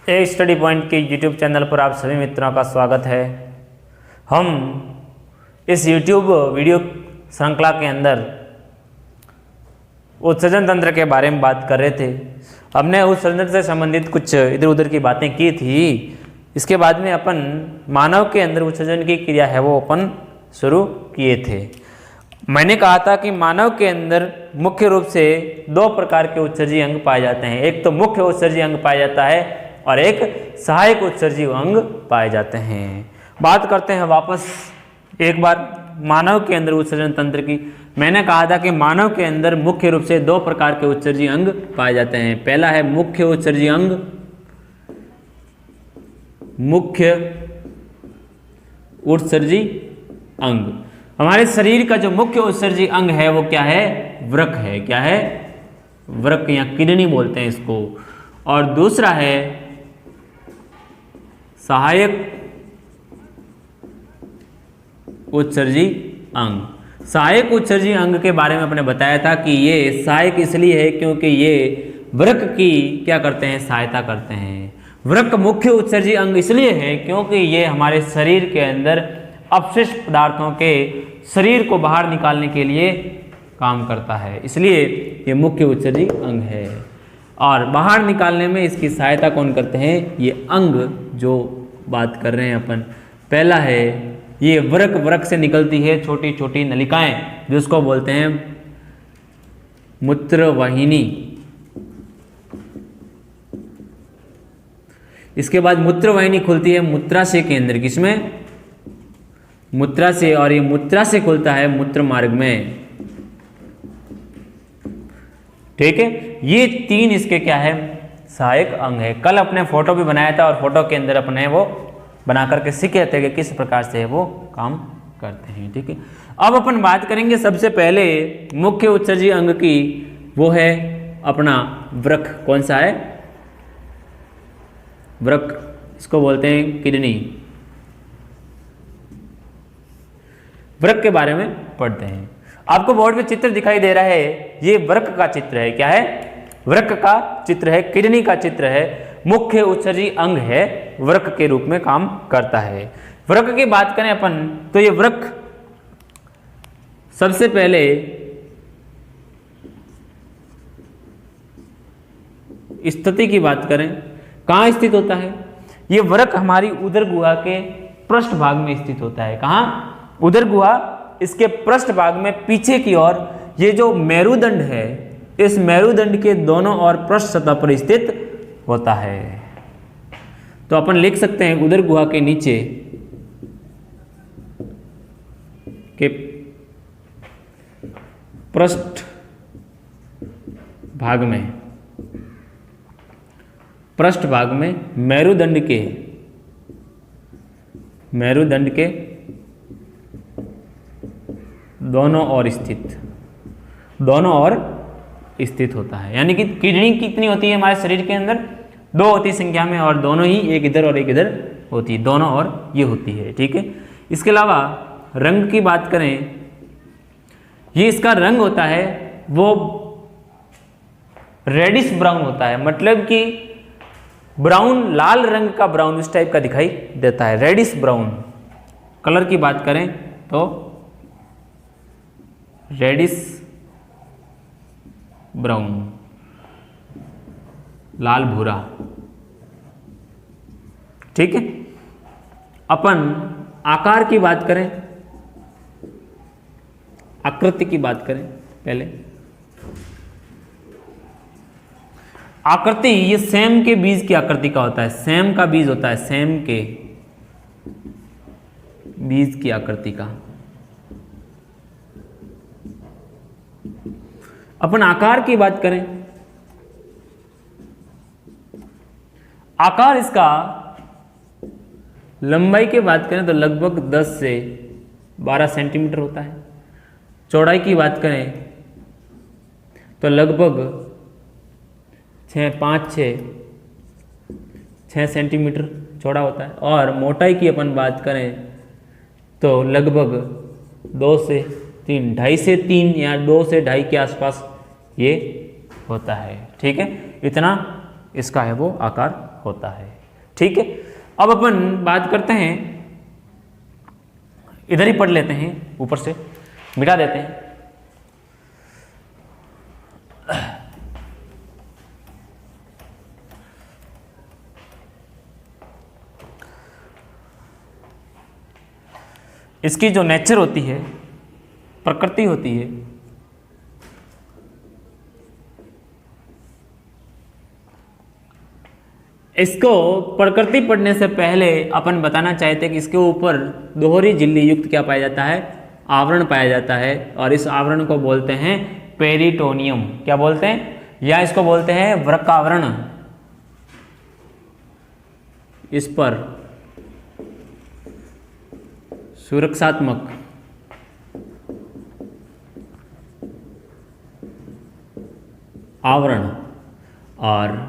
ए study point के YouTube channel पर आप सभी मित्रों का स्वागत है। हम इस यूट्यूब वीडियो श्रृंखला के अंदर उत्सर्जन तंत्र के बारे में बात कर रहे थे। हमने उत्सर्जन से संबंधित कुछ इधर उधर की बातें की थी। इसके बाद में अपन मानव के अंदर उत्सर्जन की क्रिया है वो अपन शुरू किए थे। मैंने कहा था कि मानव के अंदर मुख्य रूप से दो प्रकार के उत्सर्जी अंग पाए जाते हैं। एक तो मुख्य उत्सर्जी अंग पाया जाता है और एक सहायक उत्सर्जी अंग पाए जाते हैं। बात करते हैं वापस एक बार मानव के अंदर उत्सर्जन तंत्र की। मैंने कहा था कि मानव के अंदर मुख्य रूप से दो प्रकार के उत्सर्जी अंग पाए जाते हैं। पहला है मुख्य उत्सर्जी अंग। मुख्य उत्सर्जी अंग हमारे शरीर का जो मुख्य उत्सर्जी अंग है वो क्या है? वृक्क है। क्या है? वृक्क या किडनी बोलते हैं इसको। और दूसरा है सहायक उत्सर्जी अंग। सहायक उत्सर्जी अंग के बारे में अपने बताया था कि ये सहायक इसलिए है क्योंकि ये वृक्क की क्या करते हैं? सहायता करते हैं। वृक्क मुख्य उत्सर्जी अंग इसलिए है क्योंकि ये हमारे शरीर के अंदर अपशिष्ट पदार्थों के शरीर को बाहर निकालने के लिए काम करता है, इसलिए ये मुख्य उत्सर्जी अंग है। और बाहर निकालने में इसकी सहायता कौन करते हैं? ये अंग जो बात कर रहे हैं अपन। पहला है ये वृक्क से निकलती है छोटी छोटी नलिकाएं जिसको बोलते हैं मूत्रवाहिनी। इसके बाद मूत्रवाहिनी खुलती है मूत्राशय के अंदर। किसमें? मूत्राशय। और ये मूत्राशय खुलता है मूत्र मार्ग में। ठीक है, ये तीन इसके क्या है? सहायक अंग है। कल अपने फोटो भी बनाया था और फोटो के अंदर अपने वो बना करके सीखे थे कि किस प्रकार से वो काम करते हैं। ठीक है, अब अपन बात करेंगे सबसे पहले मुख्य उत्सर्जी अंग की। वो है अपना वृक्क। कौन सा है? वृक्क। इसको बोलते हैं किडनी। वृक्क के बारे में पढ़ते हैं। आपको बोर्ड में चित्र दिखाई दे रहा है, ये वृक्क का चित्र है। क्या है? वृक्क का चित्र है, किडनी का चित्र है। मुख्य उत्सर्जी अंग है, वृक्क के रूप में काम करता है। वृक्क की बात करें अपन तो ये वृक्क सबसे पहले स्थिति की बात करें, कहाँ स्थित होता है? ये वृक्क हमारी उदर गुहा के पृष्ठ भाग में स्थित होता है। कहाँ? उदर गुहा। इसके पृष्ठ भाग में पीछे की ओर ये जो मेरुदंड है, इस मेरुदंड के दोनों ओर पृष्ठ सतह पर स्थित होता है। तो अपन लिख सकते हैं उदर गुहा के नीचे के पृष्ठ भाग में मेरुदंड के दोनों ओर स्थित होता है। यानी कि किडनी कितनी होती है हमारे शरीर के अंदर? दो होती संख्या में, और दोनों ही एक इधर और एक इधर होती है। दोनों और ये होती है। ठीक है, इसके अलावा रंग की बात करें, ये इसका रंग होता है वो रेडिश ब्राउन होता है। मतलब कि ब्राउन, लाल रंग का ब्राउन इस टाइप का दिखाई देता है। रेडिश ब्राउन कलर की बात करें तो रेडिश ब्राउन, लाल भूरा। ठीक है, अपन आकार की बात करें, आकृति की बात करें पहले। आकृति ये सेम के बीज की आकृति का होता है। सेम का बीज होता है, सेम के बीज की आकृति का। अपन आकार की बात करें, आकार इसका लंबाई की बात करें तो लगभग 10 से 12 सेंटीमीटर होता है। चौड़ाई की बात करें तो लगभग 6 सेंटीमीटर चौड़ा होता है। और मोटाई की अपन बात करें तो लगभग 2 से 3, 2.5 से 3 या 2 से 2.5 के आसपास ये होता है। ठीक है, इतना इसका है वो आकार होता है। ठीक है, अब अपन बात करते हैं, इधर ही पढ़ लेते हैं, ऊपर से मिटा देते हैं। इसकी जो नेचर होती है, प्रकृति होती है, इसको प्रकृति पढ़ने से पहले अपन बताना चाहते हैं कि इसके ऊपर दोहरी झिल्ली युक्त क्या पाया जाता है, आवरण पाया जाता है, और इस आवरण को बोलते हैं पेरिटोनियम। क्या बोलते हैं, या इसको बोलते हैं वृक्कावरण। इस पर सुरक्षात्मक आवरण और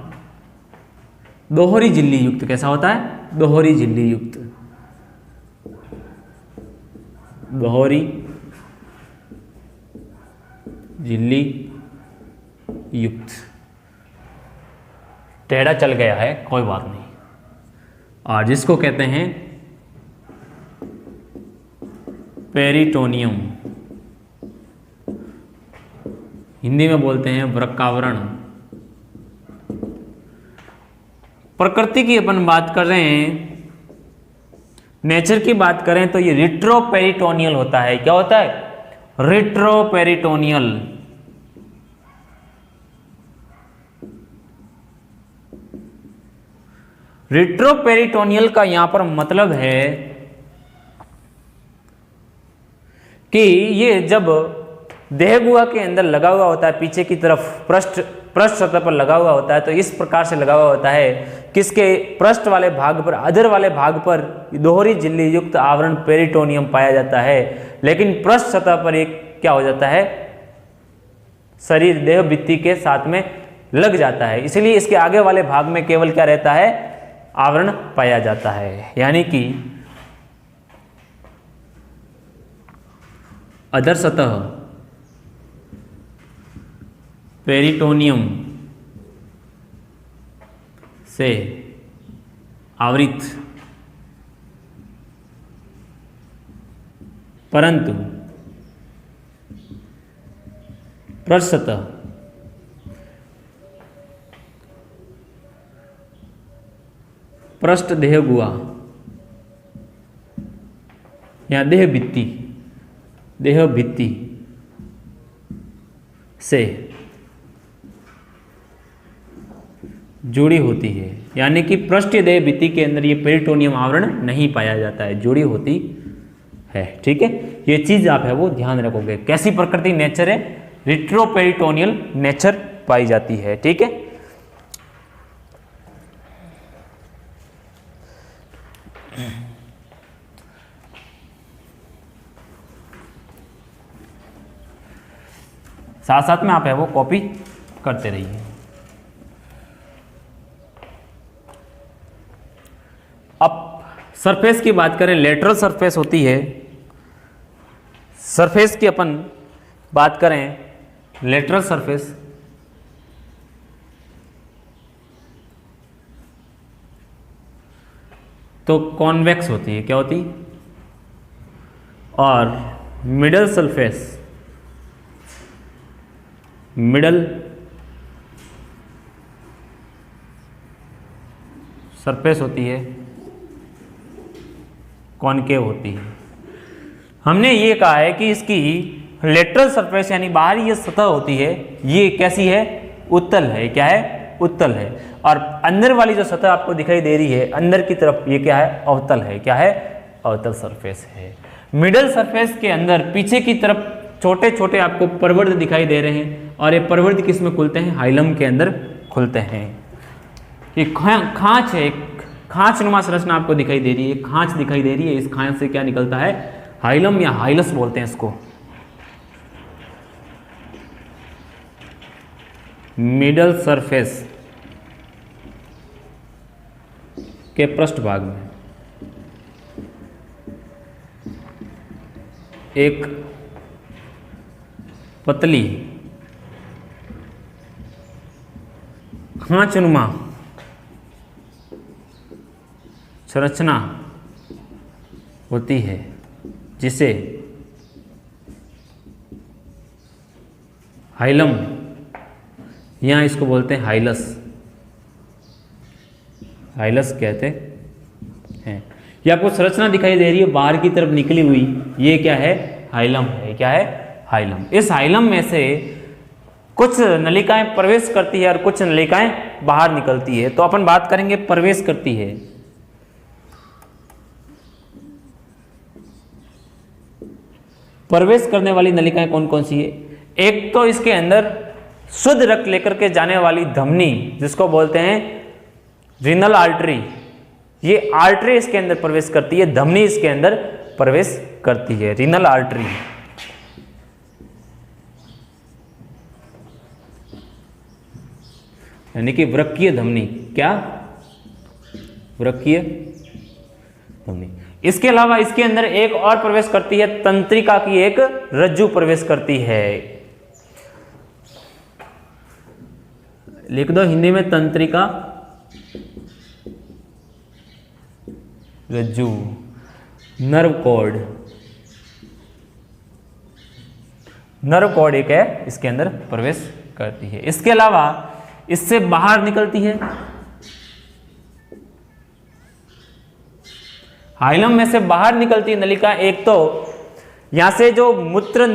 दोहरी झिल्ली युक्त कैसा होता है, दोहरी झिल्ली युक्त, दोहरी झिल्ली युक्त। टेढ़ा चल गया है, कोई बात नहीं। और जिसको कहते हैं पेरिटोनियम, हिंदी में बोलते हैं वृक्कावरण। प्रकृति की अपन बात कर रहे हैं, नेचर की बात करें तो ये रिट्रोपेरिटोनियल होता है। क्या होता है, रिट्रोपेरिटोनियल। रिट्रोपेरिटोनियल का यहां पर मतलब है कि ये जब देहगुहा के अंदर लगा हुआ होता है, पीछे की तरफ पृष्ठ सतह पर लगा हुआ होता है, तो इस प्रकार से लगा हुआ होता है, किसके पृष्ठ वाले भाग पर, अधर वाले भाग पर दोहरी झिल्ली युक्त आवरण पेरिटोनियम पाया जाता है। लेकिन पृष्ठ सतह पर एक क्या हो जाता है, शरीर देह भित्ति के साथ में लग जाता है, इसलिए इसके आगे वाले भाग में केवल क्या रहता है, आवरण पाया जाता है। यानी कि अधर सतह पेरिटोनियम से आवृत, परंतु पृष्ठ सतह पृष्ठ देहगुहा या देह भित्ति से जुड़ी होती है। यानी कि पृष्ठीय देह भित्ति के अंदर ये पेरिटोनियम आवरण नहीं पाया जाता है, जुड़ी होती है। ठीक है, ये चीज आप है वो ध्यान रखोगे। कैसी प्रकृति, नेचर है, रिट्रोपेरिटोनियल नेचर पाई जाती है। ठीक है, साथ साथ में आप है वो कॉपी करते रहिए। अब सरफेस की बात करें, लेटरल सरफेस होती है। सरफेस की अपन बात करें, लेटरल सरफेस तो कॉन्वेक्स होती है। क्या होती, और मिडल सरफेस, मिडल सरफेस होती है, कॉनकेव होती है। हमने ये कहा है कि इसकी लेटरल सरफेस यानी बाहरी ये सतह होती है, ये कैसी है, उत्तल है। क्या है, उत्तल है। और अंदर वाली जो सतह आपको दिखाई दे रही है अंदर की तरफ, ये क्या है, अवतल है। क्या है, अवतल सरफेस है। मिडल सरफेस के अंदर पीछे की तरफ छोटे छोटे आपको प्रवर्ध दिखाई दे रहे हैं, और ये प्रवर्ध किस में खुलते हैं, हाइलम के अंदर खुलते हैं। ये खांच है, खांच नुमा संरचना आपको दिखाई दे रही है, खांच दिखाई दे रही है। इस खांच से क्या निकलता है, हाइलम या हाइलस बोलते हैं इसको। मिडल सरफेस के पृष्ठभाग में एक पतली खांचनुमा संरचना होती है जिसे हाइलम या इसको बोलते हैं हाइलस, हाइलस कहते हैं। ये आपको संरचना दिखाई दे रही है बाहर की तरफ निकली हुई, ये क्या है? हाइलम है। क्या है? हाइलम। इस हाइलम में से कुछ नलिकाएं प्रवेश करती है और कुछ नलिकाएं बाहर निकलती है। तो अपन बात करेंगे प्रवेश करती है। प्रवेश करने वाली नलिकाएं कौन कौन सी है? एक तो इसके अंदर शुद्ध रक्त लेकर के जाने वाली धमनी, जिसको बोलते हैं रीनल आर्टरी, ये आर्टरी इसके अंदर प्रवेश करती है, धमनी इसके अंदर प्रवेश करती है, रीनल आर्टरी। यानी कि वृक्कीय धमनी। क्या? वृक्कीय धमनी। इसके अलावा इसके अंदर एक और प्रवेश करती है, तंत्रिका की एक रज्जु प्रवेश करती है। लिख दो हिंदी में, तंत्रिका रज्जु, नर्व कॉर्ड। नर्व कॉर्ड एक है, इसके अंदर प्रवेश करती है। इसके अलावा इससे बाहर निकलती है, हाइलम में से बाहर निकलती है नलिका। एक तो यहां से जो मूत्र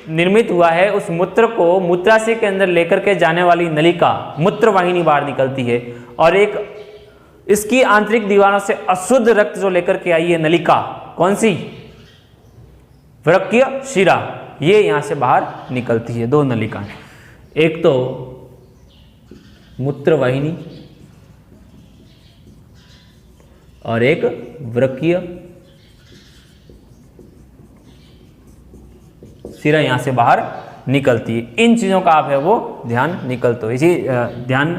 निर्मित हुआ है, उस मूत्र को मूत्राशय के अंदर लेकर के जाने वाली नलिका, मूत्रवाहिनी बाहर निकलती है। और एक इसकी आंतरिक दीवारों से अशुद्ध रक्त जो लेकर के आई है नलिका, कौन सी? वृक्कीय शिरा, ये यहां से बाहर निकलती है। दो नलिकाएं, एक तो मूत्रवाहिनी और एक वृक्कीय शिरा यहां से बाहर निकलती है। इन चीजों का आप है वो ध्यान ध्यान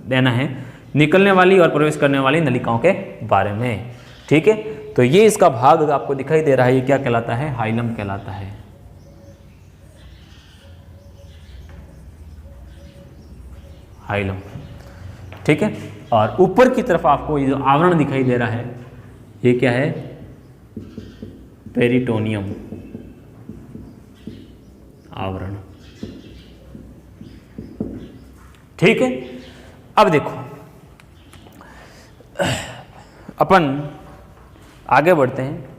देना है निकलने वाली और प्रवेश करने वाली नलिकाओं के बारे में। ठीक है, तो ये इसका भाग आपको दिखाई दे रहा है, ये क्या कहलाता है? हाइलम कहलाता है। हाइलम। ठीक है, और ऊपर की तरफ आपको ये जो आवरण दिखाई दे रहा है, ये क्या है? पेरिटोनियम आवरण। ठीक है, अब देखो अपन आगे बढ़ते हैं।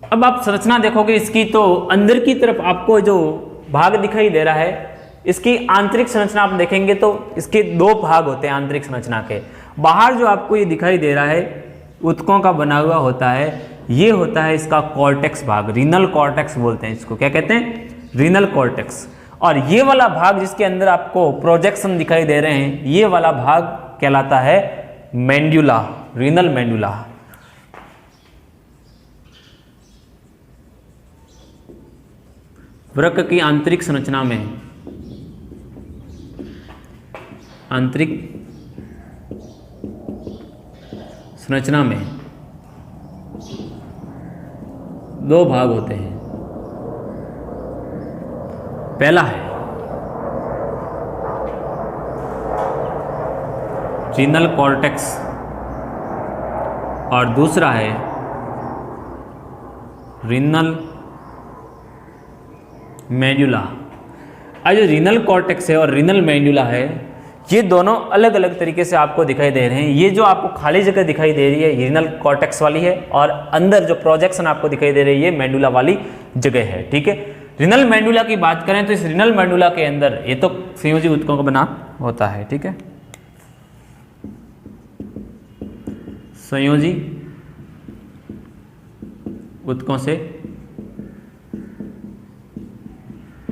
अब आप संरचना देखोगे इसकी, तो अंदर की तरफ आपको जो भाग दिखाई दे रहा है, इसकी आंतरिक संरचना आप देखेंगे तो इसके दो भाग होते हैं आंतरिक संरचना के। बाहर जो आपको ये दिखाई दे रहा है ऊतकों का बना हुआ होता है, ये होता है इसका कॉर्टेक्स भाग, रीनल कॉर्टेक्स बोलते हैं इसको। क्या कहते हैं? Renal cortex. और ये वाला भाग जिसके अंदर आपको प्रोजेक्शन दिखाई दे रहे हैं, ये वाला भाग कहलाता है मेंड्यूला, रीनल मेंड्यूला। वृक्क की आंतरिक संरचना में, आंतरिक संरचना में दो भाग होते हैं। पहला है रीनल कॉर्टेक्स और दूसरा है रीनल मेंड्यूला। आज जो रीनल कॉर्टेक्स है और रीनल मेंड्यूला है, ये दोनों अलग अलग तरीके से आपको दिखाई दे रहे हैं। ये जो आपको खाली जगह दिखाई दे रही है, ये रीनल कॉर्टेक्स वाली है, और अंदर जो प्रोजेक्शन आपको दिखाई दे रही है, ये मेंडुला वाली जगह है। ठीक है, रीनल मेंडुला की बात करें तो इस रीनल मेंडुला के अंदर ये तो संयोजी ऊतकों का बना होता है। ठीक है, संयोजी ऊतकों से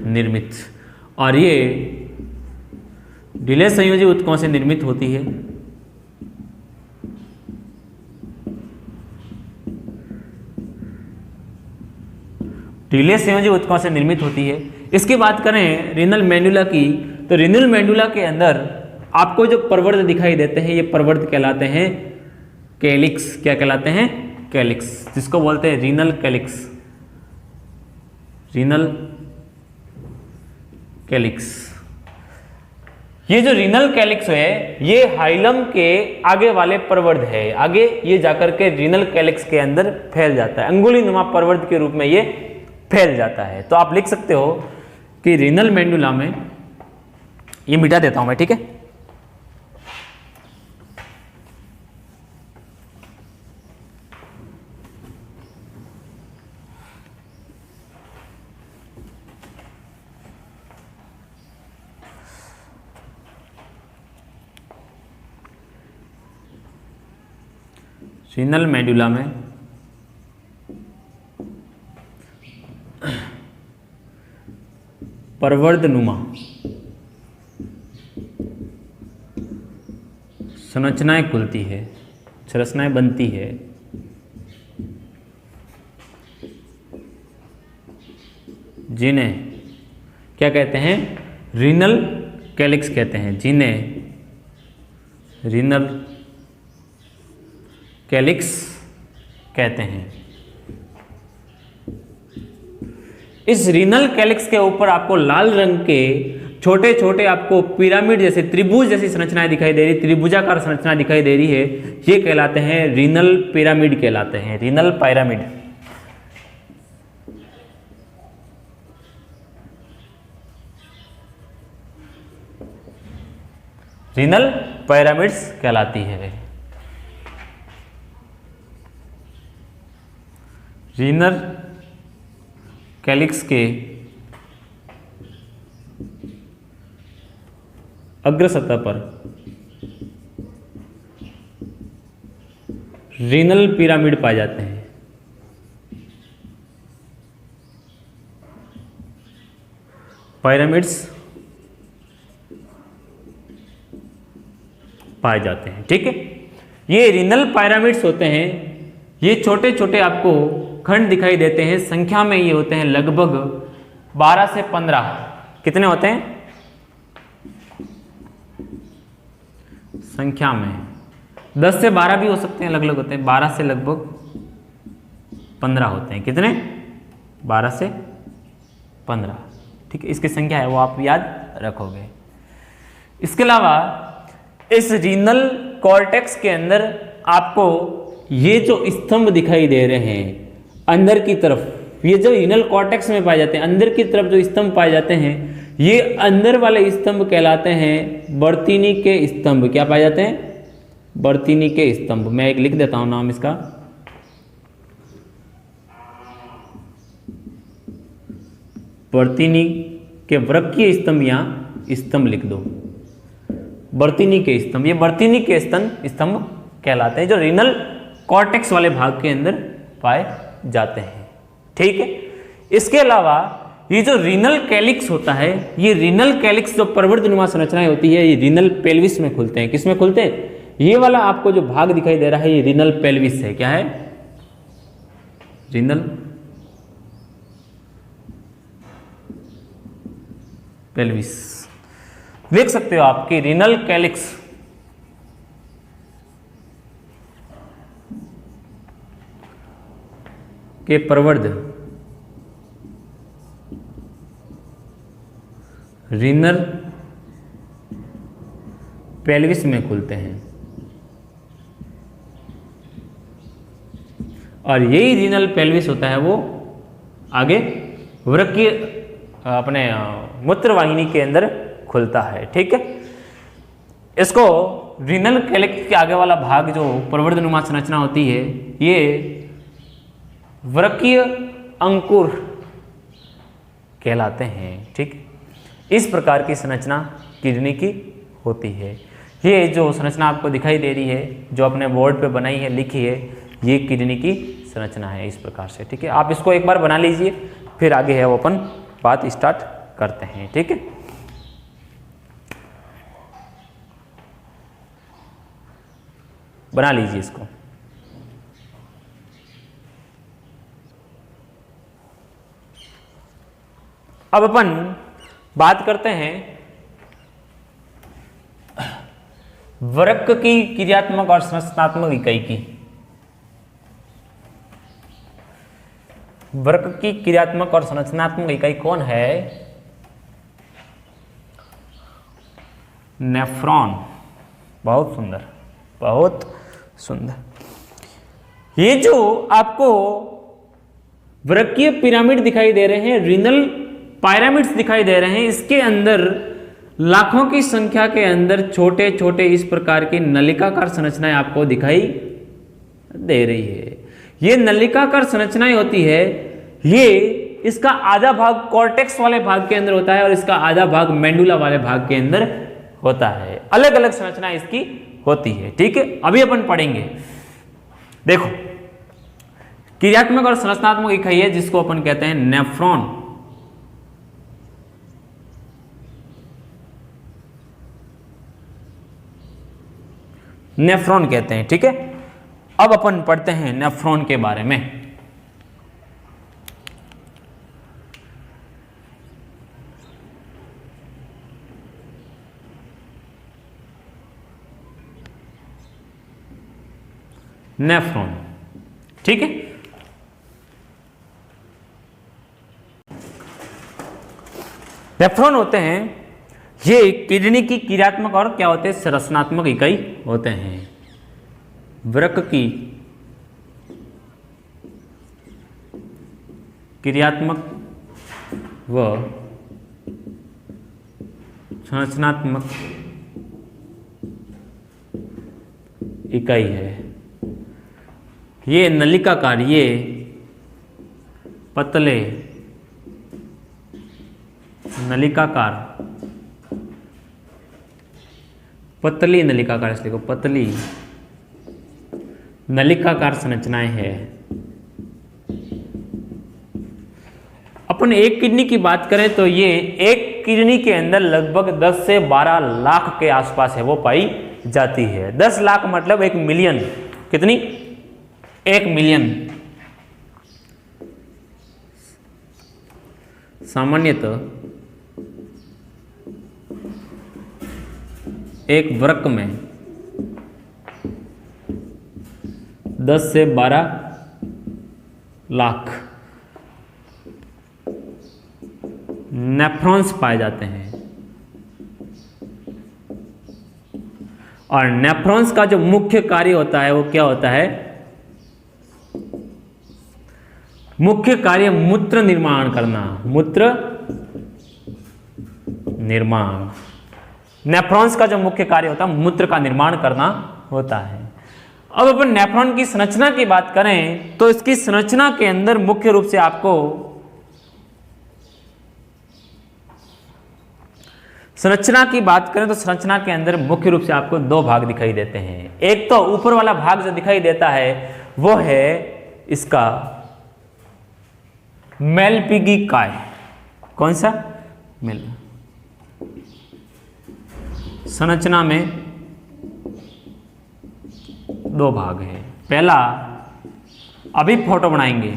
निर्मित, और ये ढीले संयोजी ऊतकों से निर्मित होती है। ढीले संयोजी ऊतकों से निर्मित होती है। इसकी बात करें रीनल मेंडुला की, तो रीनल मेंडुला के अंदर आपको जो प्रवर्ध दिखाई देते हैं, ये प्रवर्ध कहलाते हैं कैलिक्स। क्या कहलाते हैं? कैलिक्स, जिसको बोलते हैं रीनल कैलिक्स। Renal calyx. ये जो रीनल कैलिक्स है ये हाइलम के आगे वाले प्रवर्ध है, आगे ये जाकर के रीनल कैलिक्स के अंदर फैल जाता है, अंगुली नुमा प्रवर्ध के रूप में ये फैल जाता है। तो आप लिख सकते हो कि रीनल मेंडुला में, ये मिटा देता हूं मैं, ठीक है। रीनल मेडुला में प्रवर्धनुमा संरचनाएं खुलती है, संरचनाएं बनती है, जिन्हें क्या कहते हैं, रीनल कैलिक्स कहते हैं, जिन्हें रीनल कैलिक्स कहते हैं। इस रीनल कैलिक्स के ऊपर आपको लाल रंग के छोटे छोटे आपको पिरामिड जैसे, त्रिभुज जैसी संरचनाएं दिखाई दे रही, त्रिभुजाकार संरचना दिखाई दे रही है, ये कहलाते हैं रीनल पिरामिड कहलाते हैं, रीनल पिरामिड। रीनल पिरामिड्स कहलाती है। रीनल कैलिक्स के अग्र सतह पर रीनल पिरामिड पाए जाते हैं। पिरामिड्स पाए जाते हैं, ठीक है। ये रीनल पिरामिड्स होते हैं, ये छोटे छोटे आपको खंड दिखाई देते हैं, संख्या में ये होते हैं लगभग 12 से 15। कितने होते हैं संख्या में? 10 से 12 भी हो सकते हैं, अलग अलग होते हैं। 12 से लगभग 15 होते हैं। कितने? 12 से 15, ठीक है। इसकी संख्या है वो आप याद रखोगे। इसके अलावा इस रीनल कॉर्टेक्स के अंदर आपको ये जो स्तंभ दिखाई दे रहे हैं अंदर की तरफ, ये जो रीनल कॉर्टेक्स में पाए जाते हैं, अंदर की तरफ जो स्तंभ पाए जाते हैं, ये अंदर वाले स्तंभ कहलाते हैं बर्तीनी के स्तंभ। क्या पाए जाते हैं? बर्तीनी के स्तंभ। मैं एक लिख देता हूं नाम इसका, बर्तीनी के वृक्कीय स्तंभ, यहां स्तंभ लिख दो, बर्तीनी के स्तंभ। ये बर्तीनी के स्तंभ कहलाते हैं जो रीनल कॉर्टेक्स वाले भाग के अंदर पाए जाते हैं, ठीक है। इसके अलावा ये जो रीनल कैलिक्स होता है, ये रीनल कैलिक्स जो प्रवर्धनुमा संरचनाएं होती है, ये रीनल पेल्विस में खुलते हैं। किस में खुलते हैं? ये वाला आपको जो भाग दिखाई दे रहा है ये रीनल पेल्विस है। क्या है? Renal pelvis. देख सकते हो आपकी रीनल कैलिक्स के प्रवर्ध रीनल पेल्विस में खुलते हैं और यही रीनल पेल्विस होता है वो आगे वृक्कीय अपने मूत्रवाहिनी के अंदर खुलता है, ठीक है। इसको रीनल कैलिक्स के आगे वाला भाग जो प्रवर्धनुमा संरचना होती है, ये वृक्कीय अंकुर कहलाते हैं, ठीक। इस प्रकार की संरचना किडनी की होती है। ये जो संरचना आपको दिखाई दे रही है, जो अपने बोर्ड पे बनाई है, लिखी है, ये किडनी की संरचना है इस प्रकार से, ठीक है। आप इसको एक बार बना लीजिए, फिर आगे है वो अपन बात स्टार्ट करते हैं, ठीक है। बना लीजिए इसको। अब अपन बात करते हैं वृक्क की क्रियात्मक और संरचनात्मक इकाई की। वृक्क की क्रियात्मक और संरचनात्मक इकाई कौन है? नेफ्रॉन। बहुत सुंदर, बहुत सुंदर। ये जो आपको वृक्कीय पिरामिड दिखाई दे रहे हैं, रीनल पिरामिड्स दिखाई दे रहे हैं, इसके अंदर लाखों की संख्या के अंदर छोटे छोटे इस प्रकार की नलिकाकार संरचनाएं आपको दिखाई दे रही है। ये नलिकाकार संरचनाएं होती है, ये इसका आधा भाग कॉर्टेक्स वाले भाग के अंदर होता है और इसका आधा भाग मेंडुला वाले भाग के अंदर होता है। अलग अलग संरचना इसकी होती है। ठीक है, अभी अपन पढ़ेंगे। देखो, क्रियात्मक और संरचनात्मक इकाई है जिसको अपन कहते हैं नेफ्रॉन। नेफ्रॉन कहते हैं। ठीक है, अब अपन पढ़ते हैं नेफ्रॉन के बारे में। नेफ्रॉन, ठीक है। नेफ्रॉन होते हैं, ये किडनी की क्रियात्मक और क्या होते हैं, संरचनात्मक इकाई होते हैं। वृक्क की क्रियात्मक व संरचनात्मक इकाई है। ये नलिकाकार, ये पतले नलिकाकार, पतली नलिकाकार, इसलिए को पतली नलिकाकार संरचनाएं हैं। अपन एक किडनी की बात करें तो ये एक किडनी के अंदर लगभग 10 से 12 लाख के आसपास है वो पाई जाती है। 10 लाख मतलब 1 मिलियन। कितनी? 1 मिलियन। सामान्यतः एक वृक्क में 10 से 12 लाख नेफ्रॉन्स पाए जाते हैं। और नेफ्रॉन्स का जो मुख्य कार्य होता है वो क्या होता है? मुख्य कार्य मूत्र निर्माण करना। मूत्र निर्माण, नेफ्रॉन्स का जो मुख्य कार्य होता है मूत्र का निर्माण करना होता है। अब अपन नेफ्रॉन की संरचना की बात करें तो इसकी संरचना के अंदर मुख्य रूप से आपको संरचना की बात करें तो संरचना के अंदर मुख्य रूप से आपको 2 भाग दिखाई देते हैं। एक तो ऊपर वाला भाग जो दिखाई देता है वो है इसका मेलपिगी काय। कौन सा? मेल। संरचना में 2 भाग है। पहला, अभी फोटो बनाएंगे,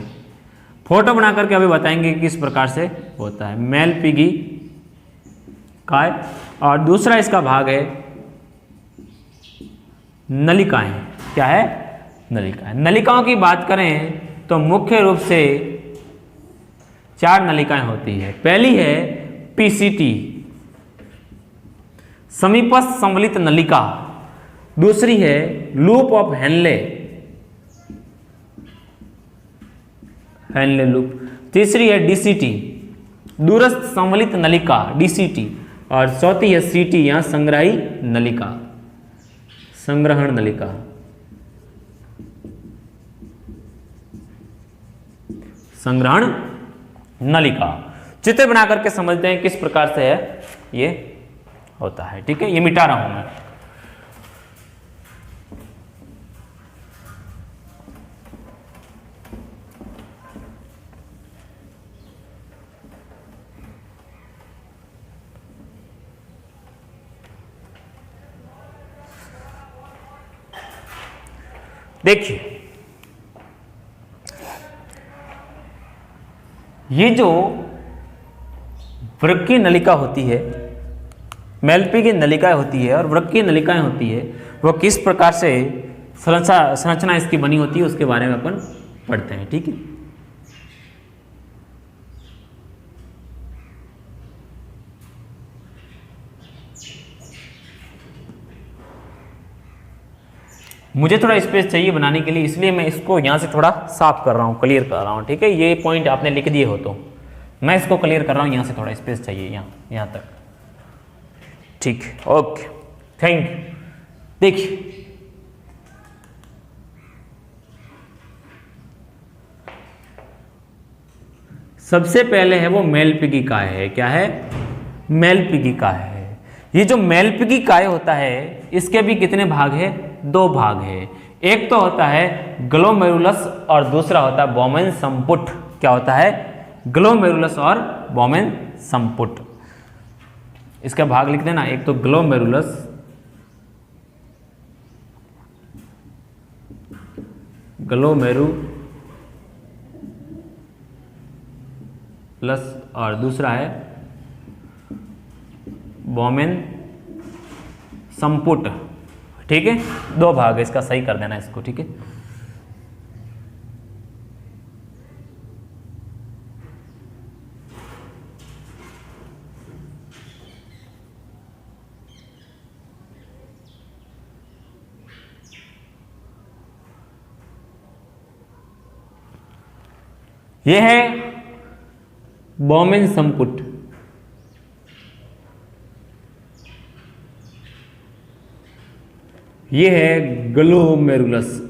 फोटो बना करके अभी बताएंगे किस प्रकार से होता है मेलपिगी काय। और दूसरा इसका भाग है नलिकाएं। क्या है? नलिकाएं। नलिकाओं की बात करें तो मुख्य रूप से 4 नलिकाएं होती है। पहली है पीसीटी, समीपस्थ संवलित नलिका। दूसरी है loop of Henle, Henle loop. तीसरी है डीसीटी, दूरस्थ संवलित नलिका, डीसीटी। और चौथी है सीटी या संग्राही नलिका, संग्रहण नलिका। संग्रहण नलिका। चित्र बना करके समझते हैं किस प्रकार से है ये होता है। ठीक है, ये मिटा रहा हूं मैं। देखिए, ये जो वृक्कीय नलिका होती है, मेलपिगी नलिकाएं होती है और वृक्कीय नलिकाएं होती है, वो किस प्रकार से संरचना इसकी बनी होती है उसके बारे में अपन पढ़ते हैं। ठीक है, मुझे थोड़ा स्पेस चाहिए बनाने के लिए, इसलिए मैं इसको यहाँ से थोड़ा साफ कर रहा हूँ, क्लियर कर रहा हूँ, ठीक है। ये पॉइंट आपने लिख दिए हो तो मैं इसको क्लियर कर रहा हूँ, यहाँ से थोड़ा स्पेस चाहिए, यहाँ तक, ठीक है, ओके, थैंक यू। देखिए सबसे पहले है वो मेलपिगी काय है, क्या है, मेलपिगी काय है। ये जो मेलपिगी काय होता है इसके भी कितने भाग है, 2 भाग है। एक तो होता है ग्लोमेरुलस और दूसरा होता है बोमेन संपुट। क्या होता है, ग्लोमेरुलस और बोमेन संपुट। इसका भाग लिख देना, एक तो ग्लोमेरुलस प्लस और दूसरा है बोमेन संपुट, ठीक है। 2 भाग है, इसका सही कर देना इसको, ठीक है। यह है बोमेन संपुट, ये है ग्लोमेरुलस,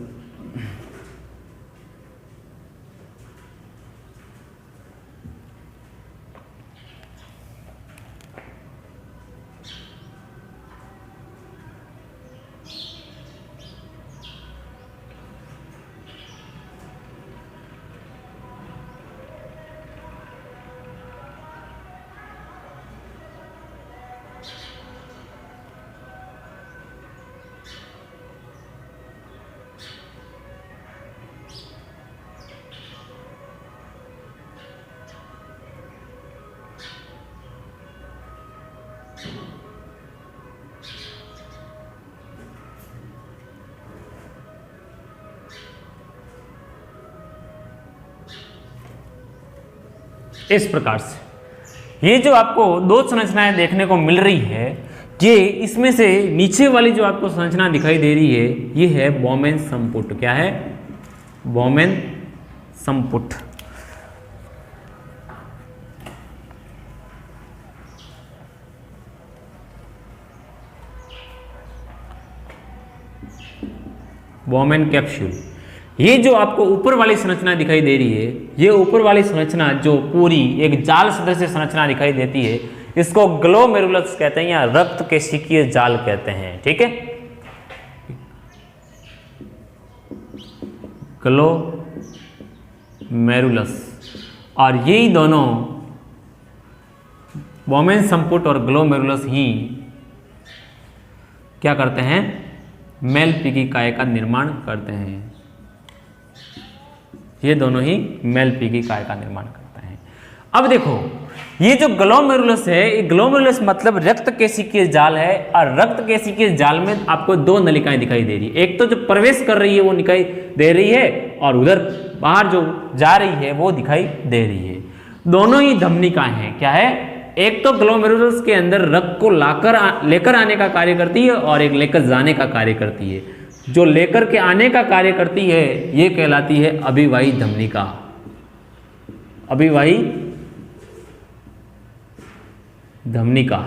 इस प्रकार से ये जो आपको 2 संरचनाएं देखने को मिल रही है, ये इसमें से नीचे वाली जो आपको संरचना दिखाई दे रही है ये है बोमेन संपुट। क्या है, बोमेन संपुट। Bowman capsule. ये जो आपको ऊपर वाली संरचना दिखाई दे रही है, ये ऊपर वाली संरचना जो पूरी एक जाल सदृश संरचना दिखाई देती है, इसको ग्लोमेरुलस कहते हैं या रक्त केशिकीय जाल कहते हैं, ठीक है। ग्लोमेरुलस, और यही दोनों बोमेन संपुट और ग्लोमेरुलस ही क्या करते हैं, मेलपिगी काय का निर्माण करते हैं। ये दोनों ही मेलपिगी काय का निर्माण करते हैं। अब देखो ये जो ग्लोमेरुलस है, ये ग्लोमेरुलस मतलब रक्त केशिकीय जाल है, और रक्त केशिकीय जाल में आपको 2 नलिकाएं दिखाई दे रही है। एक तो जो प्रवेश कर रही है वो दिखाई दे रही है, और उधर बाहर जो जा रही है वो दिखाई दे रही है। दोनों ही धमनिकाएं हैं। क्या है, एक तो ग्लोमेरुलस के अंदर रक्त को लेकर आने का कार्य करती है, और एक लेकर जाने का कार्य करती है। जो लेकर के आने का कार्य करती है ये कहलाती है अभिवाही धमनिका। अभिवाही धमनिका,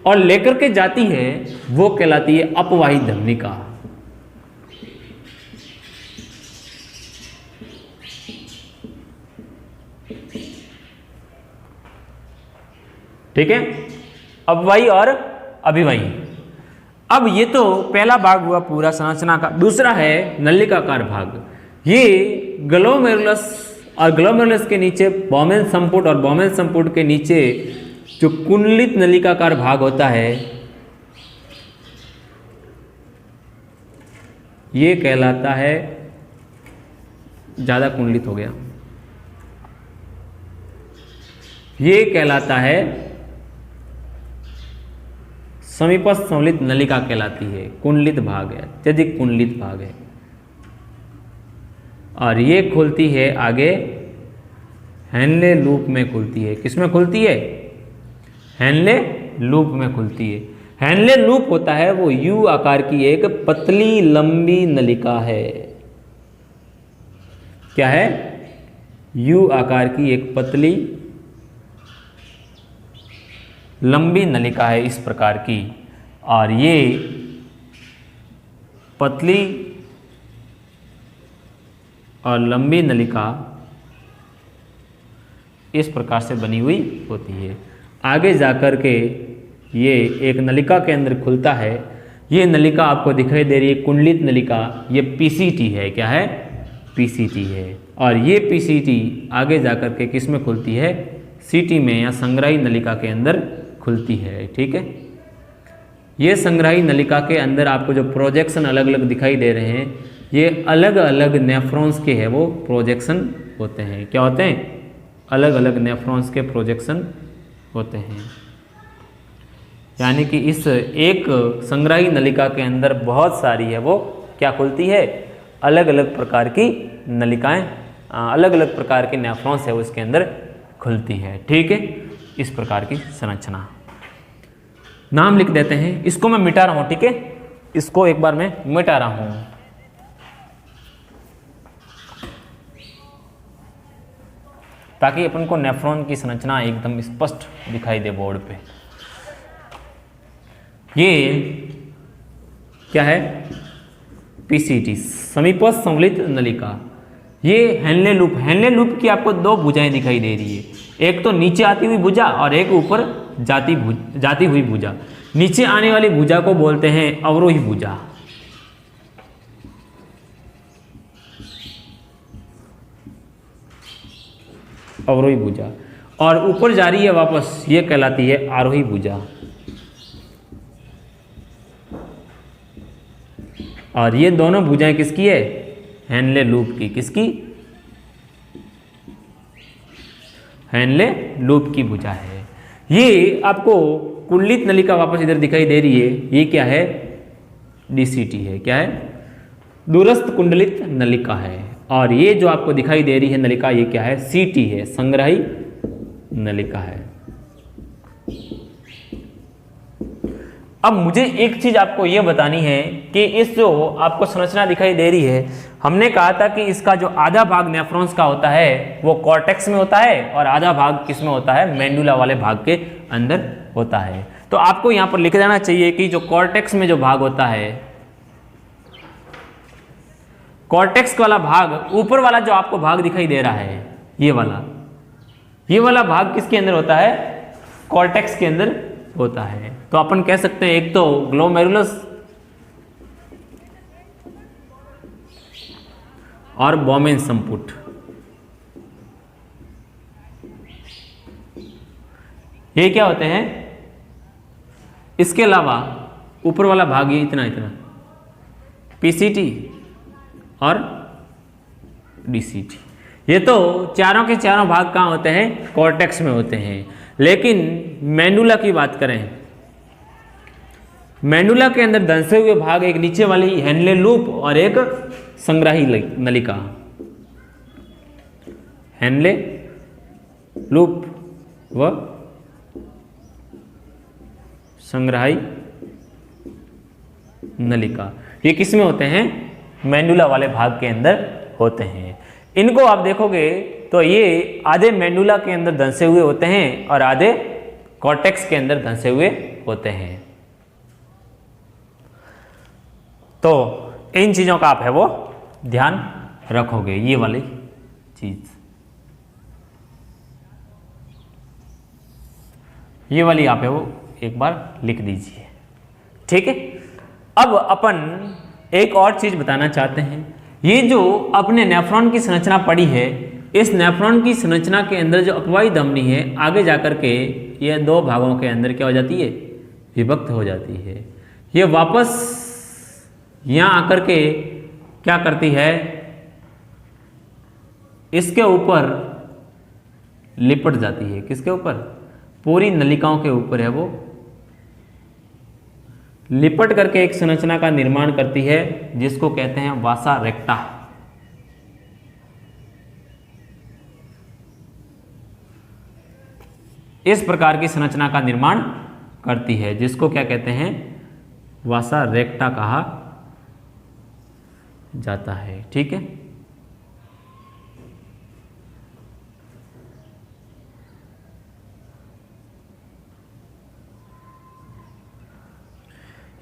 और लेकर के जाती है वो कहलाती है अपवाही धमनिका। ठीक है, अपवाही और अभिवाही। अब ये तो पहला भाग हुआ पूरा संरचना का। दूसरा है नलिकाकार भाग। ये ग्लोमेरुलस और ग्लोमेरुलस के नीचे बोमेन संपुट, और बोमेन संपुट के नीचे जो कुंडलित नलिकाकार भाग होता है ये कहलाता है, ज़्यादा कुंडलित हो गया, ये कहलाता है समीपस्थ संवलित नलिका कहलाती है। कुंडलित भाग है, अत्यधिक कुंडलित भाग है, और ये खुलती है आगे हेनले लूप में खुलती है। किसमें खुलती है, हेनले लूप में खुलती है। हेनले लूप होता है वो यू आकार की एक पतली लंबी नलिका है। क्या है? यू आकार की एक पतली लंबी नलिका है इस प्रकार की, और ये पतली और लंबी नलिका इस प्रकार से बनी हुई होती है। आगे जाकर के ये एक नलिका के अंदर खुलता है। ये नलिका आपको दिखाई दे रही है कुंडलित नलिका, ये पीसीटी है। क्या है? पीसीटी है। और ये पीसीटी आगे जाकर के किस में खुलती है? सीटी में या संग्राही नलिका के अंदर खुलती है। ठीक है, ये संग्राही नलिका के अंदर आपको जो प्रोजेक्शन अलग अलग दिखाई दे रहे हैं, ये अलग अलग नेफ्रॉन्स के है वो प्रोजेक्शन होते हैं। क्या होते हैं? अलग अलग नेफ्रॉन्स के प्रोजेक्शन होते हैं। यानी कि इस एक संग्राही नलिका के अंदर बहुत सारी है वो क्या खुलती है? अलग अलग प्रकार की नलिकाएं, अलग अलग प्रकार के नेफ्रॉन्स है वो इसके अंदर खुलती है। ठीक है, इस प्रकार की संरचना। नाम लिख देते हैं, इसको मैं मिटा रहा हूं। ठीक है, इसको एक बार मैं मिटा रहा हूं। ताकि अपन को नेफ्रॉन की संरचना एकदम स्पष्ट दिखाई दे बोर्ड पे। ये क्या है? पीसीटी, समीपस्थ संवलित नलिका। ये हेनले लूप, हेनले लूप की आपको दो भुजाएं दिखाई दे रही है, एक तो नीचे आती हुई भुजा और एक ऊपर जाती हुई भुजा। नीचे आने वाली भुजा को बोलते हैं अवरोही भुजा। अवरोही भुजा, और ऊपर जा रही है वापस, ये कहलाती है आरोही भुजा। और ये दोनों भुजाएं किसकी है? हेनले लूप की। किसकी? हेनले लूप की भुजा है। ये आपको कुंडलित नलिका वापस इधर दिखाई दे रही है, ये क्या है? डीसीटी है। क्या है? दूरस्थ कुंडलित नलिका है। और ये जो आपको दिखाई दे रही है नलिका, ये क्या है? सीटी है, संग्राही नलिका है। अब मुझे एक चीज आपको यह बतानी है कि इस जो आपको संरचना दिखाई दे रही है, हमने कहा था कि इसका जो आधा भाग नेफ्रॉन्स का होता है वो कॉर्टेक्स में होता है और आधा भाग किस में होता है? मेंडुला वाले भाग के अंदर होता है। तो आपको यहां पर लिख देना चाहिए कि जो कॉर्टेक्स में जो भाग होता है, कॉर्टेक्स वाला भाग, ऊपर वाला जो आपको भाग दिखाई दे रहा है, ये वाला भाग किसके अंदर होता है? कॉर्टेक्स के अंदर होता है। तो अपन कह सकते हैं एक तो ग्लोमेरुलस और बोमेन संपुट। ये क्या होते हैं? इसके अलावा ऊपर वाला भाग ये इतना पीसीटी और डीसीटी। ये तो चारों के चारों भाग कहाँ होते हैं? कॉर्टेक्स में होते हैं। लेकिन मेंडुला की बात करें, मेंडुला के अंदर धंसे हुए भाग, एक नीचे वाली हेनले लूप और एक संग्राही नलिका। हेनले लूप व संग्राही नलिका, ये किस में होते हैं? मेंडुला वाले भाग के अंदर होते हैं। इनको आप देखोगे तो ये आधे मेंडुला के अंदर धंसे हुए होते हैं और आधे कॉर्टेक्स के अंदर धंसे हुए होते हैं। तो इन चीजों का आप है वो ध्यान रखोगे, ये वाली चीज, ये वाली आप है वो एक बार लिख दीजिए। ठीक है, अब अपन एक और चीज बताना चाहते हैं। ये जो अपने नेफ्रॉन की संरचना पड़ी है, इस नेफ्रॉन की संरचना के अंदर जो अपवाही धमनी है, आगे जाकर के ये दो भागों के अंदर क्या हो जाती है? विभक्त हो जाती है। ये वापस यहाँ आकर के क्या करती है? इसके ऊपर लिपट जाती है। किसके ऊपर? पूरी नलिकाओं के ऊपर है वो लिपट करके एक संरचना का निर्माण करती है, जिसको कहते हैं वासा रेक्टा। इस प्रकार की संरचना का निर्माण करती है, जिसको क्या कहते हैं, वासा रेक्टा कहा जाता है। ठीक है,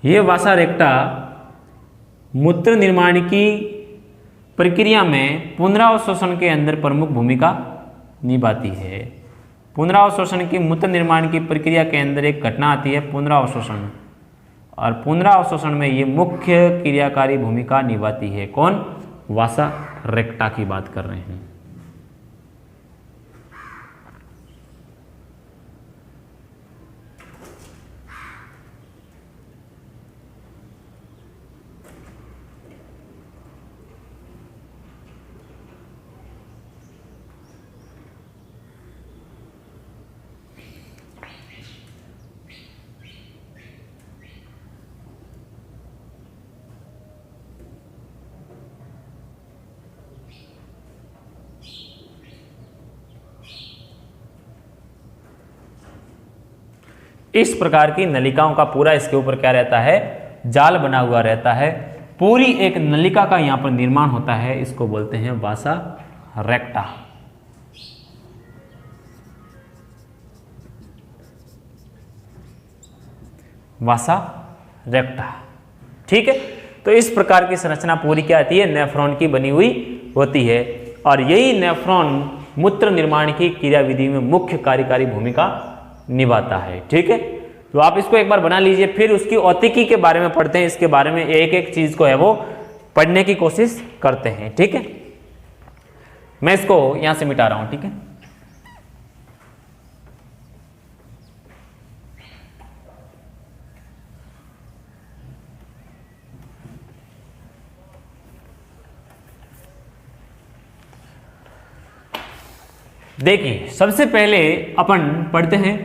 ये वासा रेक्टा मूत्र निर्माण की प्रक्रिया में पुनरावशोषण के अंदर प्रमुख भूमिका निभाती है। पुनरावशोषण की मूत्र निर्माण की प्रक्रिया के अंदर एक घटना आती है पुनरावशोषण, और पुनरावशोषण में ये मुख्य क्रियाकारी भूमिका निभाती है। कौन? वासा रेक्टा की बात कर रहे हैं। इस प्रकार की नलिकाओं का पूरा इसके ऊपर क्या रहता है, जाल बना हुआ रहता है। पूरी एक नलिका का यहां पर निर्माण होता है, इसको बोलते हैं वासा रेक्टा। वासा रेक्टा। ठीक है, तो इस प्रकार की संरचना पूरी क्या आती है, नेफ्रॉन की बनी हुई होती है, और यही नेफ्रॉन मूत्र निर्माण की क्रियाविधि में मुख्य कार्यकारी भूमिका निभाता है। ठीक है, तो आप इसको एक बार बना लीजिए, फिर उसकी औतिकी के बारे में पढ़ते हैं। इसके बारे में एक एक चीज को है वो पढ़ने की कोशिश करते हैं। ठीक है, मैं इसको यहां से मिटा रहा हूं। ठीक है, देखिए सबसे पहले अपन पढ़ते हैं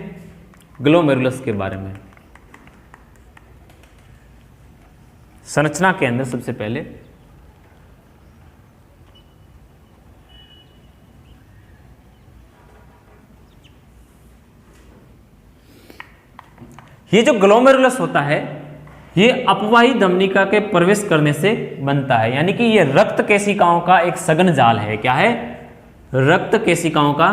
ग्लोमेरुलस के बारे में। संरचना के अंदर सबसे पहले ये जो ग्लोमेरुलस होता है, ये अपवाही धमनिका के प्रवेश करने से बनता है, यानी कि ये रक्त केशिकाओं का एक सघन जाल है। क्या है? रक्त केशिकाओं का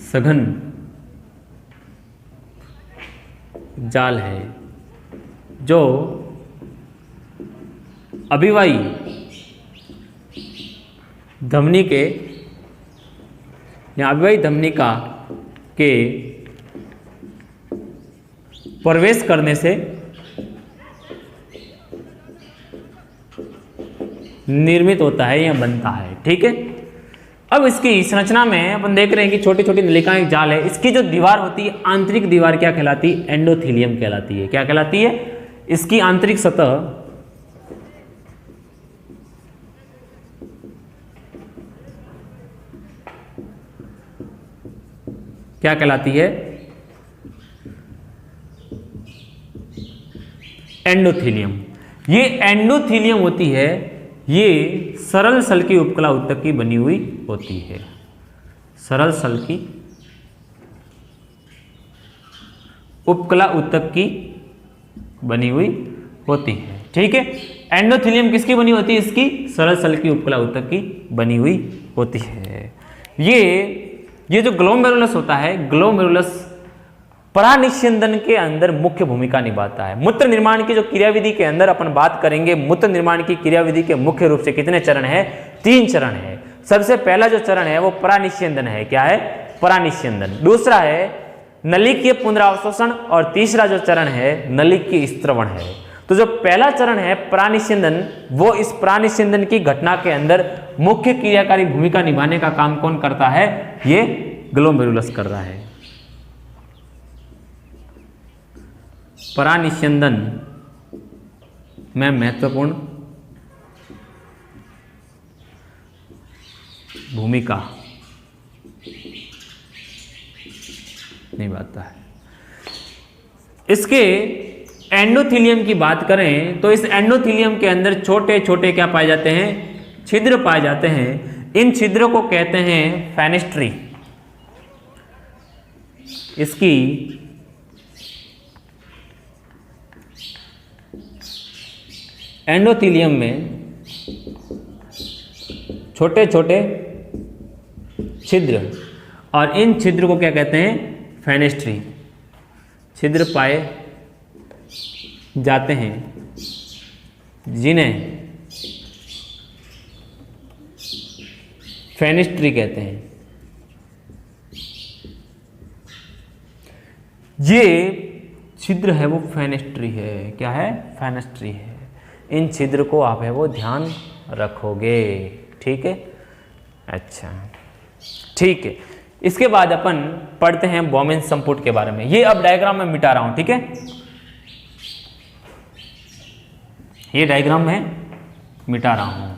सघन जाल है, जो अभिवाही धमनी के या अभिवाही धमनिका के प्रवेश करने से निर्मित होता है या बनता है। ठीक है, अब इसकी संरचना में अपन देख रहे हैं कि छोटी छोटी नलिकाएं जाल है। इसकी जो दीवार होती है, आंतरिक दीवार क्या कहलाती है? एंडोथीलियम कहलाती है। क्या कहलाती है? इसकी आंतरिक सतह क्या कहलाती है? एंडोथीलियम। ये एंडोथीलियम होती है, ये सरल सल की उपकला ऊतक की बनी हुई होती है। सरल सल की उपकला ऊतक की बनी हुई होती है। ठीक है, एंडोथीलियम किसकी बनी होती है? इसकी सरल सल की उपकला ऊतक की बनी हुई होती है। ये जो ग्लोमेरुलस होता है, ग्लोमेरुलस परानिस्यंदन के अंदर मुख्य भूमिका निभाता है। मूत्र निर्माण की जो क्रियाविधि के अंदर अपन बात करेंगे, मूत्र निर्माण की क्रियाविधि के मुख्य रूप से कितने चरण है? 3 चरण है। सबसे पहला जो चरण है वो परानिस्यंदन है। क्या है? परानिस्यंदन। दूसरा है नलिकीय पुनरावशोषण, और तीसरा जो चरण है नलिकीय स्त्रवण है। तो जो पहला चरण है परानिस्यंदन, वो इस परानिस्यंदन की घटना के अंदर मुख्य क्रियाकारी भूमिका निभाने का काम कौन करता है? ये ग्लोमेरुलस कर रहा है। परानिस्यंदन में महत्वपूर्ण भूमिका निभाता है। इसके एंडोथीलियम की बात करें तो इस एंडोथीलियम के अंदर छोटे छोटे क्या पाए जाते हैं? छिद्र पाए जाते हैं। इन छिद्रों को कहते हैं फेनेस्ट्री। इसकी एंडोथीलियम में छोटे छोटे छिद्र, और इन छिद्र को क्या कहते हैं? फेनेस्ट्री। छिद्र पाए जाते हैं जिन्हें फेनेस्ट्री कहते हैं। ये छिद्र है वो फेनेस्ट्री है। क्या है? फेनेस्ट्री है। इन छिद्र को आप है वो ध्यान रखोगे, ठीक है? अच्छा, ठीक है। इसके बाद अपन पढ़ते हैं बोमेन संपुट के बारे में। ये अब डायग्राम में मिटा रहा हूं, ठीक है? ये डायग्राम में मिटा रहा हूं।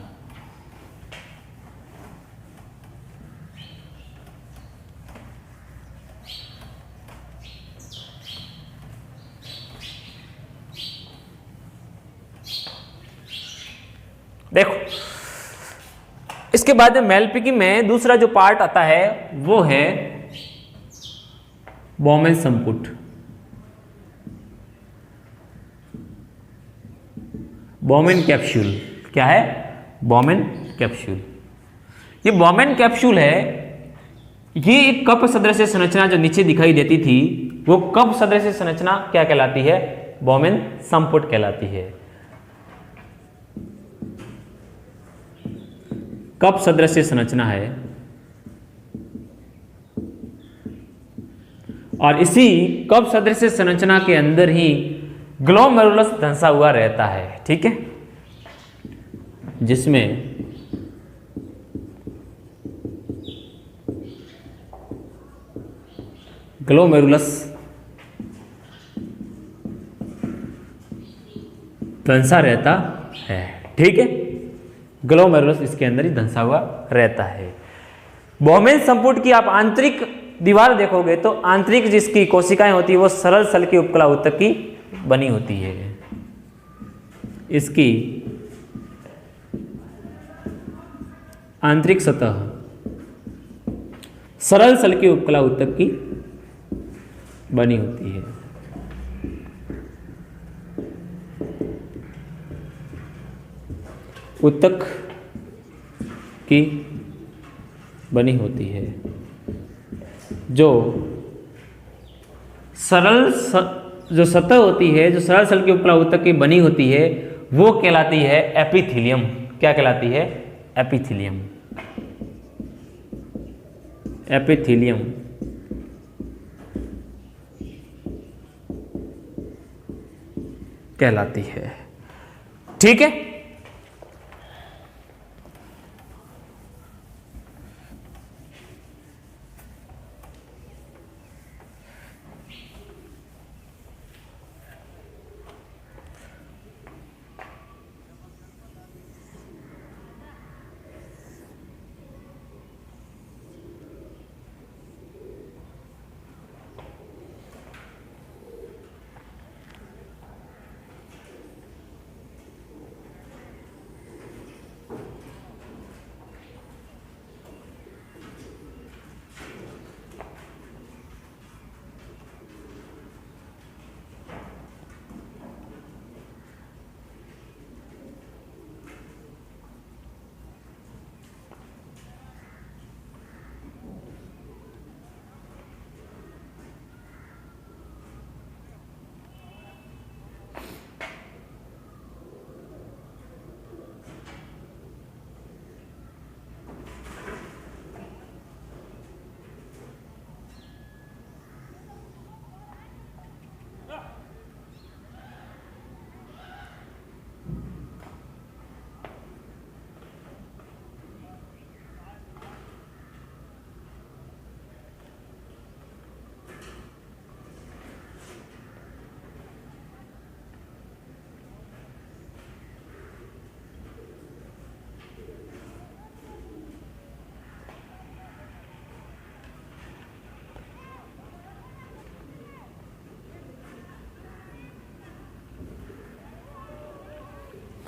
देखो, इसके बाद मेलपिकी में दूसरा जो पार्ट आता है वो है बोमेन संपुट। Bowman capsule. क्या है? Bowman capsule. ये बोमेन कैप्सूल है, ये एक कप सदृश संरचना जो नीचे दिखाई देती थी, वो कप सदृश संरचना क्या कहलाती है? बोमेन संपुट कहलाती है। कप सदृश संरचना है, और इसी कप सदृश संरचना के अंदर ही ग्लोमेरुलस धंसा हुआ रहता है, ठीक है? जिसमें ग्लोमेरुलस धंसा रहता है, ठीक है? ग्लोमेरुलस इसके अंदर ही धंसा हुआ रहता है। बोमेन संपुट की आप आंतरिक दीवार देखोगे तो आंतरिक जिसकी कोशिकाएं होती है वो सरल सल की उपकला ऊतक की बनी होती है। इसकी आंतरिक सतह सरल सल की उपकला ऊतक की बनी होती है। ऊतक की बनी होती है जो जो सतह होती है, जो सरल सल की उपकला ऊतक की बनी होती है, वो कहलाती है एपिथेलियम। क्या कहलाती है? एपिथेलियम। एपिथेलियम कहलाती है, ठीक है?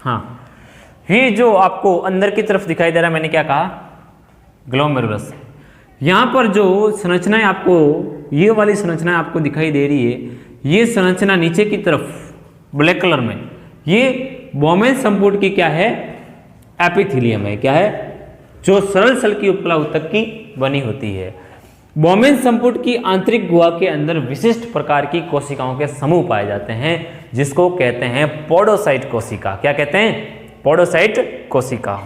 हाँ, ये जो आपको अंदर की तरफ दिखाई दे रहा है, मैंने क्या कहा? ग्लोमेरुलस। यहाँ पर जो संरचनाएं आपको, ये वाली संरचना आपको दिखाई दे रही है, ये संरचना नीचे की तरफ ब्लैक कलर में, ये बोमेन संपुट की क्या है, एपिथेलियम है। क्या है? जो सरल सल की उपकला ऊतक की बनी होती है। बोमेन संपुट की आंतरिक गुहा के अंदर विशिष्ट प्रकार की कोशिकाओं के समूह पाए जाते हैं, जिसको कहते हैं पोडोसाइट कोशिका। क्या कहते हैं? पोडोसाइट कोशिका।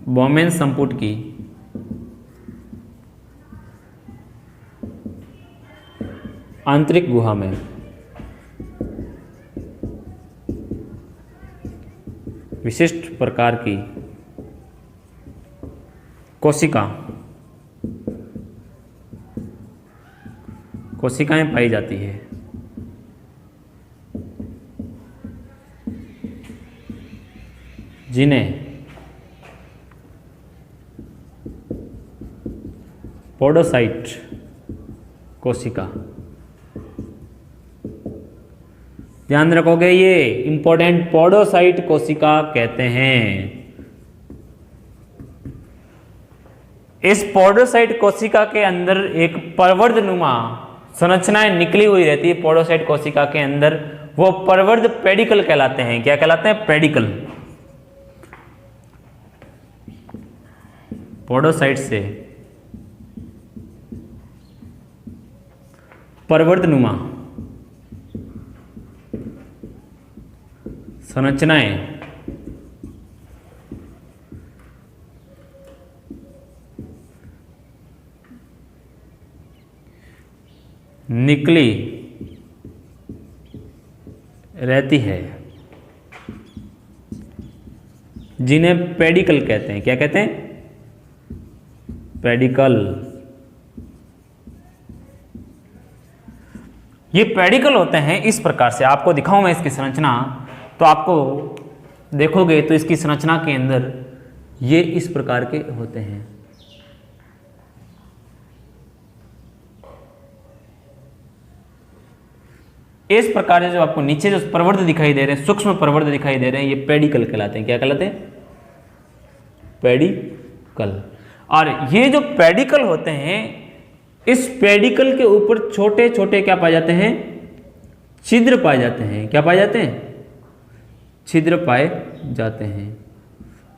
बोमेन संपुट की आंतरिक गुहा में विशिष्ट प्रकार की कोशिकाएं पाई जाती है, जिन्हें पोडोसाइट कोशिका, ध्यान रखोगे ये इंपॉर्टेंट, पोडोसाइट कोशिका कहते हैं। इस पोडोसाइट कोशिका के अंदर एक परवर्धनुमा संरचनाएं निकली हुई रहती है। पोडोसाइट कोशिका के अंदर वो परवर्ध पेडिकल कहलाते हैं। क्या कहलाते हैं? पेडिकल। पोडोसाइट से परवर्धनुमा संरचनाएं निकली रहती है, जिन्हें पेडिकल कहते हैं। क्या कहते हैं? पेडिकल। ये पेडिकल होते हैं इस प्रकार से। आपको दिखाऊं मैं इसकी संरचना, तो आपको देखोगे तो इसकी संरचना के अंदर ये इस प्रकार के होते हैं। इस प्रकार से जो आपको नीचे जो प्रवर्ध दिखाई दे रहे हैं, सूक्ष्म प्रवर्ध दिखाई दे रहे हैं, ये पेडिकल कहलाते हैं। क्या कहलाते हैं? पेडिकल। और ये जो पेडिकल होते हैं, इस पेडिकल के ऊपर छोटे छोटे क्या पाए जाते हैं? छिद्र पाए जाते हैं। क्या पाए जाते हैं? छिद्र पाए जाते हैं।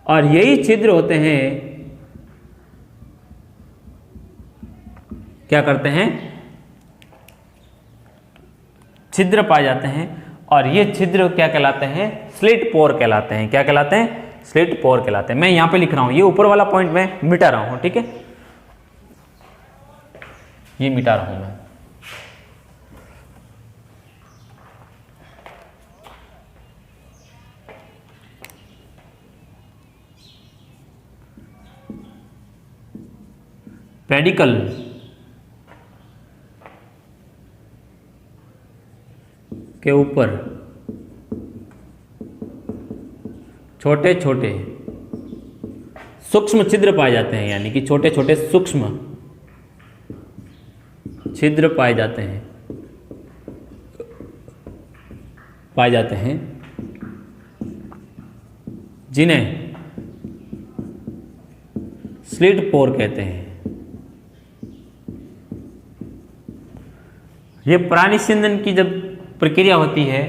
और यही छिद्र होते हैं, क्या करते हैं? छिद्र पाए जाते हैं। और ये छिद्र क्या कहलाते हैं? स्लिट पोर कहलाते हैं। क्या कहलाते हैं? स्लिट पोर कहलाते हैं। मैं यहां पे लिख रहा हूं, ये ऊपर वाला पॉइंट मैं मिटा रहा हूं, ठीक है? ये मिटा रहा हूं मैं। पेडिकल के ऊपर छोटे छोटे सूक्ष्म छिद्र पाए जाते हैं, यानी कि छोटे छोटे सूक्ष्म छिद्र पाए जाते हैं, जिन्हें स्लिट पोर कहते हैं। ये परानिस्यंदन की जब प्रक्रिया होती है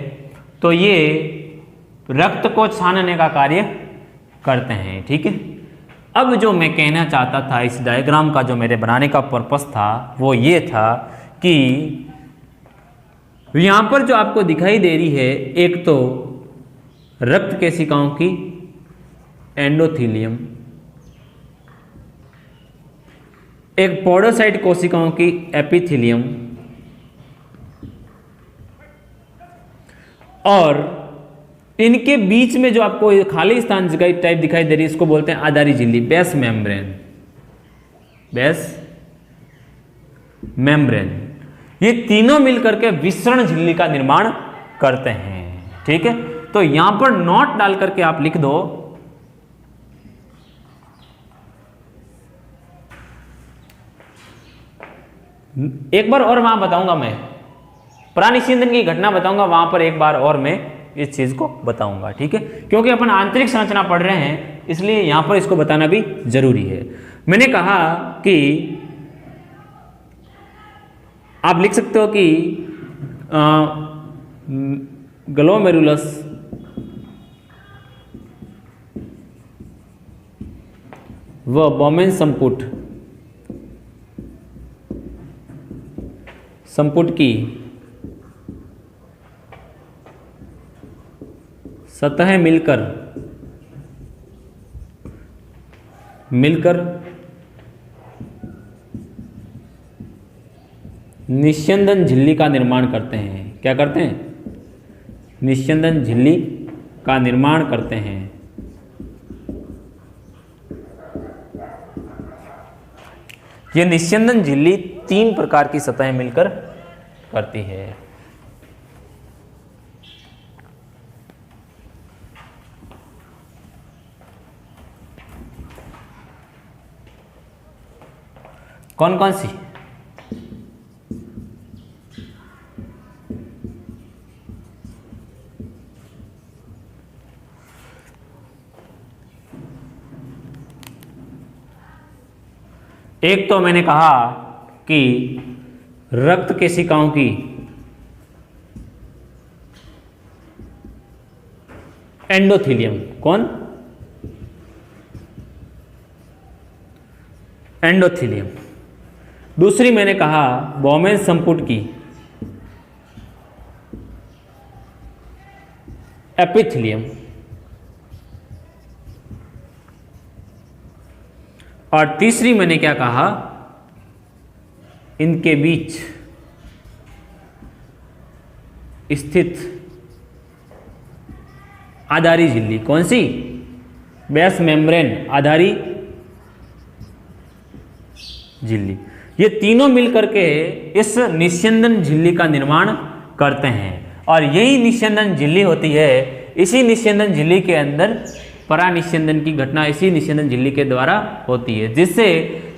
तो ये रक्त को छानने का कार्य करते हैं, ठीक है? अब जो मैं कहना चाहता था, इस डायग्राम का जो मेरे बनाने का पर्पस था वो ये था कि यहाँ पर जो आपको दिखाई दे रही है, एक तो रक्त केशिकाओं की एंडोथीलियम, एक पोडोसाइट कोशिकाओं की एपिथीलियम, और इनके बीच में जो आपको खाली स्थान जगह टाइप दिखाई दे रही है, इसको बोलते हैं आधारी झिल्ली, बेस मेम्ब्रेन। बेस मेम्ब्रेन, ये तीनों मिलकर के विसरण झिल्ली का निर्माण करते हैं, ठीक है? तो यहां पर नोट डाल करके आप लिख दो, एक बार और वहां बताऊंगा मैं, परानिस्यंदन की घटना बताऊंगा, वहां पर एक बार और मैं इस चीज़ को बताऊंगा, ठीक है, क्योंकि अपन आंतरिक संरचना पढ़ रहे हैं इसलिए यहाँ पर इसको बताना भी जरूरी है। मैंने कहा कि आप लिख सकते हो कि ग्लोमेरुलस व बोमेन संपुट की सतह मिलकर निस्यंदन झिल्ली का निर्माण करते हैं। क्या करते हैं? निस्यंदन झिल्ली का निर्माण करते हैं। ये निस्यंदन झिल्ली 3 प्रकार की सतहें मिलकर करती है। कौन कौन सी? एक तो मैंने कहा कि रक्त केशिकाओं की एंडोथीलियम। कौन? एंडोथीलियम। दूसरी मैंने कहा बोमेन संपुट की एपिथीलियम। और तीसरी मैंने क्या कहा? इनके बीच स्थित आधारी झिल्ली। कौन सी? बेस मेम्ब्रेन आधारी झिल्ली। ये तीनों मिलकर के इस निस्यंदन झिल्ली का निर्माण करते हैं और यही निस्यंदन झिल्ली होती है। इसी निस्यंदन झिल्ली के अंदर परानिस्यंदन की घटना इसी निस्यंदन झिल्ली के द्वारा होती है, जिससे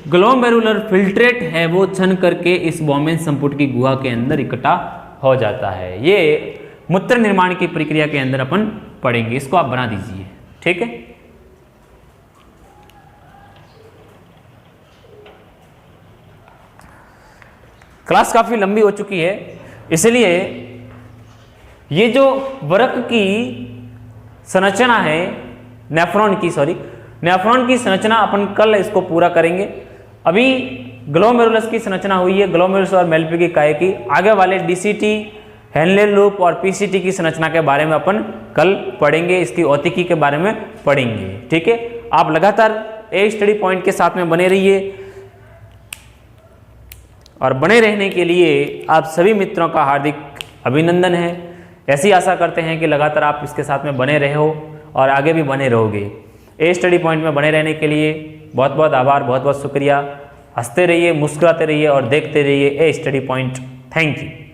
ग्लोमेरुलर फिल्ट्रेट है वो छन करके इस बोमेन संपुट की गुहा के अंदर इकट्ठा हो जाता है। ये मूत्र निर्माण की प्रक्रिया के अंदर अपन पढ़ेंगे। इसको आप बना दीजिए, ठीक है। क्लास काफी लंबी हो चुकी है, इसलिए ये जो वृक्क की संरचना है नेफ्रॉन की संरचना अपन कल इसको पूरा करेंगे। अभी ग्लोमेरुलस की संरचना हुई है, ग्लोमेरुलस और मेलपीगी काय की। आगे वाले डीसीटी, हेनले लूप और पीसीटी की संरचना के बारे में अपन कल पढ़ेंगे, इसकी औतिकी के बारे में पढ़ेंगे, ठीक है। आप लगातार ए स्टडी पॉइंट के साथ में बने रहिए और बने रहने के लिए आप सभी मित्रों का हार्दिक अभिनंदन है। ऐसी आशा करते हैं कि लगातार आप इसके साथ में बने रहे हो और आगे भी बने रहोगे। ए स्टडी पॉइंट में बने रहने के लिए बहुत बहुत आभार, बहुत बहुत शुक्रिया। हंसते रहिए, मुस्कुराते रहिए और देखते रहिए ए स्टडी पॉइंट। Thank you.